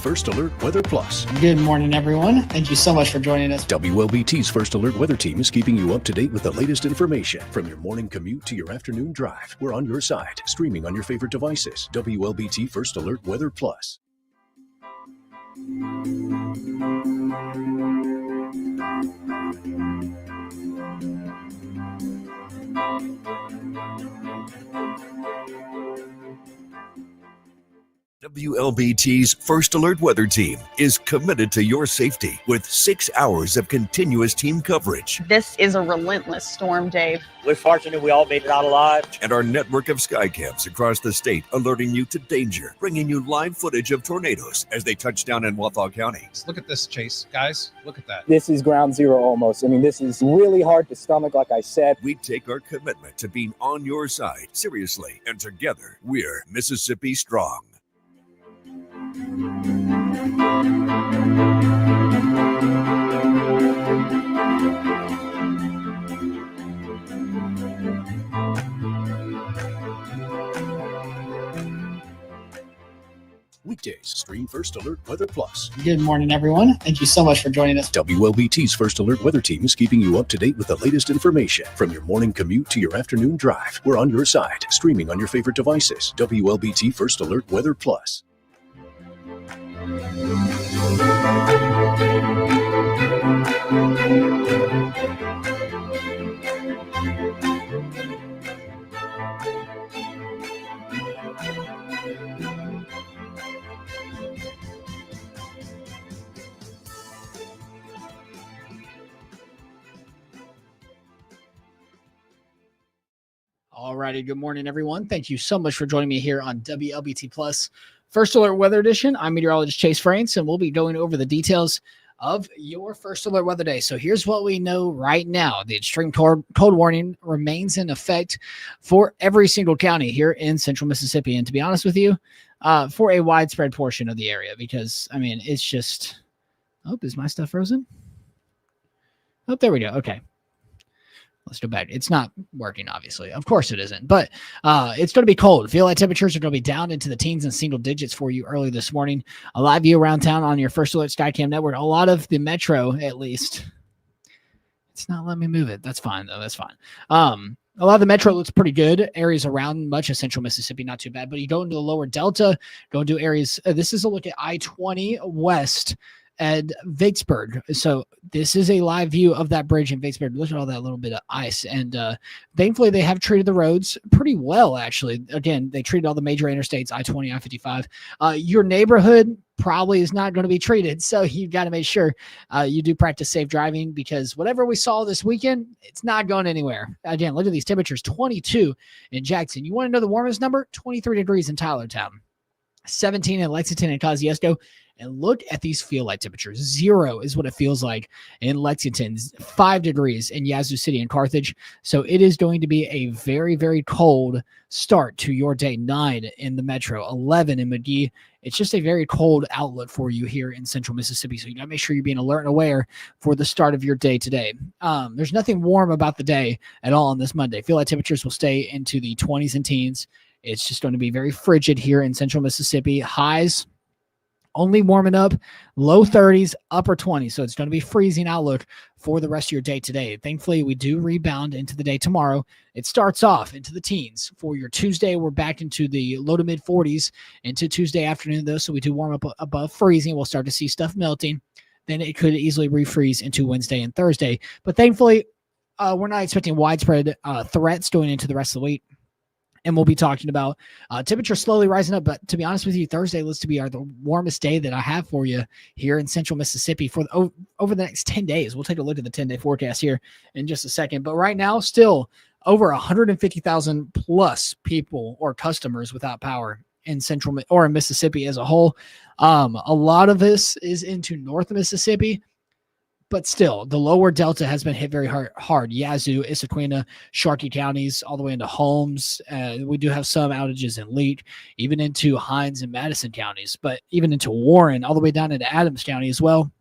First Alert Weather Plus. Good morning, everyone. Thank you so much for joining us. WLBT's First Alert Weather Team is keeping you up to date with the latest information. From your morning commute to your afternoon drive, we're on your side, streaming on your favorite devices. WLBT First Alert Weather Plus. WLBT's First Alert Weather Team is committed to your safety with 6 hours of continuous team coverage. This is a relentless storm, Dave. We're fortunate we all made it out alive. And our network of skycams across the state alerting you to danger, bringing you live footage of tornadoes as they touch down in Wathau County. Look at this, Chase. Guys, look at that. This is ground zero almost. I mean, this is really hard to stomach, like I said. We take our commitment to being on your side seriously, and together we're Mississippi Strong. Weekdays, stream First Alert Weather Plus. Good morning, everyone. Thank you so much for joining us. WLBT's First Alert Weather Team is keeping you up to date with the latest information. From your morning commute to your afternoon drive, we're on your side, streaming on your favorite devices. WLBT First Alert Weather Plus. Alrighty, good morning, everyone. Thank you so much for joining me here on WLBT Plus First Alert Weather Edition. I'm meteorologist Chase France, and we'll be going over the details of your First Alert Weather Day. So here's what we know right now. The extreme cold warning remains in effect for every single county here in central Mississippi. And to be honest with you, for a widespread portion of the area, because, I mean, it's just, oh, is my stuff frozen? Oh, there we go. Okay. Let's go back. It's not working, obviously. Of course it isn't. But it's going to be cold. Feel like temperatures are going to be down into the teens and single digits for you early this morning. A live view around town on your First Alert Skycam network. A lot of the metro, at least. It's not letting me move it. That's fine, though. That's fine. A lot of the metro looks pretty good. Areas around much of central Mississippi, not too bad. But you go into the lower Delta, go into areas. This is a look at I-20 West at Vicksburg. So this is a live view of that bridge in Vicksburg. Look at all that little bit of ice. And thankfully, they have treated the roads pretty well, actually. Again, they treated all the major interstates, I-20, I-55. Your neighborhood probably is not going to be treated. So you've got to make sure you do practice safe driving, because whatever we saw this weekend, it's not going anywhere. Again, look at these temperatures, 22 in Jackson. You want to know the warmest number? 23 degrees in Tylertown, 17 in Lexington and Kosciuszko. And look at these feel like temperatures. 0 is what it feels like in Lexington, 5 degrees in Yazoo City and Carthage. So it is going to be a very, very cold start to your day. 9 in the metro, 11 in McGee. It's just a very cold outlook for you here in central Mississippi. So you got to make sure you're being alert and aware for the start of your day today. There's nothing warm about the day at all on this Monday. Feel like temperatures will stay into the 20s and teens. It's just going to be very frigid here in central Mississippi. Highs only warming up, low 30s, upper 20s. So it's going to be freezing outlook for the rest of your day today. Thankfully, we do rebound into the day tomorrow. It starts off into the teens. For your Tuesday, we're back into the low to mid 40s into Tuesday afternoon, though. So we do warm up above freezing. We'll start to see stuff melting. Then it could easily refreeze into Wednesday and Thursday. But thankfully, we're not expecting widespread threats going into the rest of the week. And we'll be talking about temperature slowly rising up. But to be honest with you, Thursday looks to be the warmest day that I have for you here in central Mississippi for over the next 10 days. We'll take a look at the 10-day forecast here in just a second. But right now, still over 150,000 plus people or customers without power in central or in Mississippi as a whole. A lot of this is into North Mississippi. But still, the lower Delta has been hit very hard. Yazoo, Issaquena, Sharkey counties, all the way into Holmes. We do have some outages in Leake, even into Hinds and Madison counties, but even into Warren, all the way down into Adams County as well.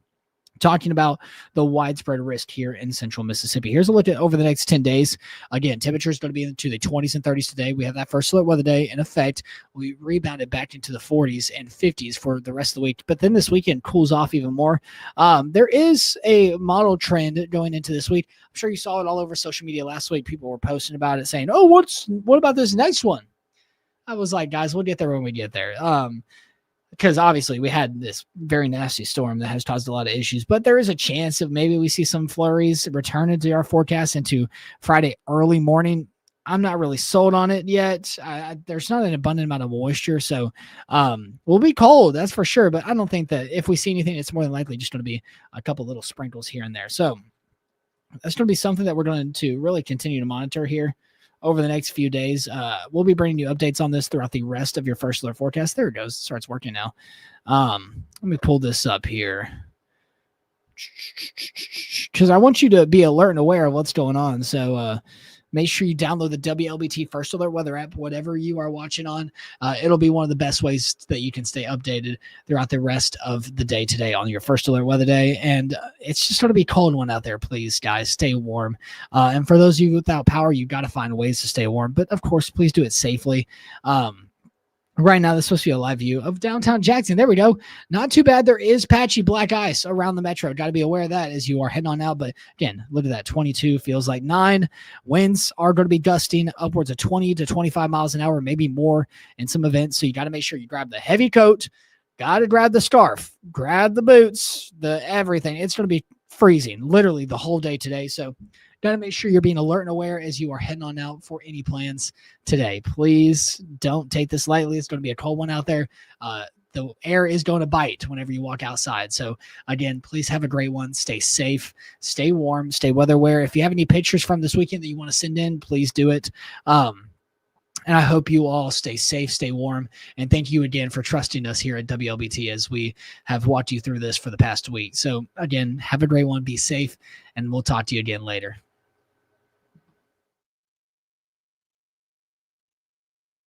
talking about the widespread risk here in central Mississippi. Here's a look at over the next 10 days. Again, temperature is going to be into the 20s and 30s today. We have that first alert weather day in effect. We rebounded back into the 40s and 50s for the rest of the week. But then this weekend cools off even more. There is a model trend going into this week. I'm sure you saw it all over social media last week. People were posting about it saying, oh, what about this next one? I was like, guys, we'll get there when we get there. Because obviously we had this very nasty storm that has caused a lot of issues, but there is a chance of maybe we see some flurries return into our forecast into Friday early morning. I'm not really sold on it yet. There's not an abundant amount of moisture, so we'll be cold, that's for sure, but I don't think that if we see anything, it's more than likely just going to be a couple little sprinkles here and there. So that's going to be something that we're going to really continue to monitor here over the next few days. We'll be bringing you updates on this throughout the rest of your first alert forecast. There it goes. It starts working now. Let me pull this up here because I want you to be alert and aware of what's going on. So make sure you download the WLBT First Alert Weather app, whatever you are watching on. It'll be one of the best ways that you can stay updated throughout the rest of the day today on your First Alert Weather Day. And it's just going to be a cold one out there. Please, guys, stay warm. And for those of you without power, you've got to find ways to stay warm. But, of course, please do it safely. Right now, this is supposed to be a live view of downtown Jackson. There we go. Not too bad. There is patchy black ice around the metro. Got to be aware of that as you are heading on out. But again, look at that. 22 feels like 9. Winds are going to be gusting upwards of 20 to 25 miles an hour, maybe more in some events. So you got to make sure you grab the heavy coat. Got to grab the scarf. Grab the boots. The everything. It's going to be freezing literally the whole day today. So got to make sure you're being alert and aware as you are heading on out for any plans today. Please don't take this lightly. It's going to be a cold one out there. The air is going to bite whenever you walk outside. So again, please have a great one. Stay safe, stay warm, stay weather aware. If you have any pictures from this weekend that you want to send in, please do it. And I hope you all stay safe, stay warm. And thank you again for trusting us here at WLBT as we have walked you through this for the past week. So again, have a great one. Be safe, and we'll talk to you again later.